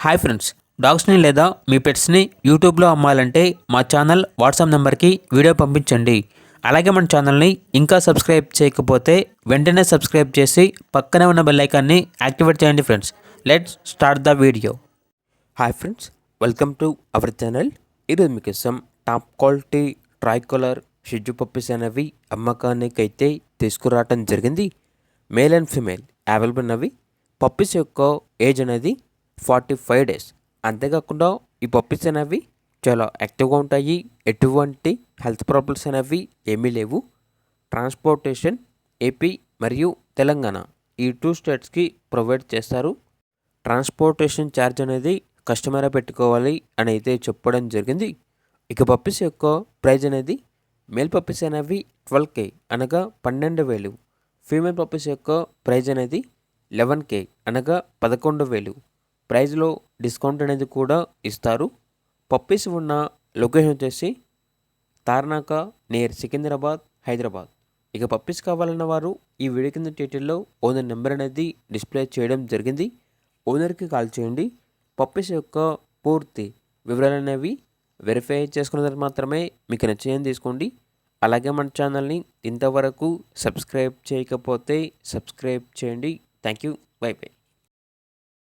Hi friends, డాగ్స్ని లేదా మీ పెట్స్ని యూట్యూబ్లో అమ్మాలంటే మా ఛానల్ వాట్సాప్ నెంబర్కి వీడియో పంపించండి. అలాగే మన ఛానల్ని ఇంకా సబ్స్క్రైబ్ చేయకపోతే వెంటనే సబ్స్క్రైబ్ చేసి పక్కనే ఉన్న బెల్ ఐకాన్ని యాక్టివేట్ చేయండి friends. Let's start the video. Hi friends, welcome to our channel. ఈరోజు మీకోసం టాప్ క్వాలిటీ ట్రై కలర్ షిజ్జు పప్పీస్ అనేవి అమ్మకానికి అయితే తీసుకురావటం జరిగింది. మేల్ అండ్ ఫీమేల్ అవైలబుల్ ఉన్నవి. పప్పీస్ యొక్క ఏజ్ అనేది 45 డేస్. అంతేకాకుండా ఈ పప్పీస్ అనేవి చాలా యాక్టివ్గా ఉంటాయి. ఎటువంటి హెల్త్ ప్రాబ్లమ్స్ అనేవి ఏమీ లేవు. ట్రాన్స్పోర్టేషన్ ఏపీ మరియు తెలంగాణ ఈ 2 స్టేట్స్కి ప్రొవైడ్ చేస్తారు. ట్రాన్స్పోర్టేషన్ ఛార్జ్ అనేది కస్టమరే పెట్టుకోవాలి అని అయితే చెప్పడం జరిగింది. ఇక పప్పీస్ యొక్క ప్రైజ్ అనేది మేల్ పప్పీస్ అనేవి 12K అనగా 12,000. ఫీమేల్ పప్పీస్ యొక్క ప్రైజ్ అనేది 11K అనగా 11,000. ప్రైజ్లో డిస్కౌంట్ అనేది కూడా ఇస్తారు. పప్పీస్ ఉన్న లొకేషన్ వచ్చేసి తార్నాక నియర్ సికింద్రాబాద్, హైదరాబాద్. ఇక పప్పీస్ కావాలన్న వారు ఈ వీడియో కింద టైటిల్లో ఓనర్ నెంబర్ అనేది డిస్ప్లే చేయడం జరిగింది. ఓనర్కి కాల్ చేయండి. పప్పీస్ యొక్క పూర్తి వివరాలు అనేవి వెరిఫై చేసుకున్న తర్వాత మాత్రమే మీకు నచ్చేయని తీసుకోండి. అలాగే మన ఛానల్ని ఇంతవరకు సబ్స్క్రైబ్ చేయకపోతే సబ్స్క్రైబ్ చేయండి. Thank you. By by.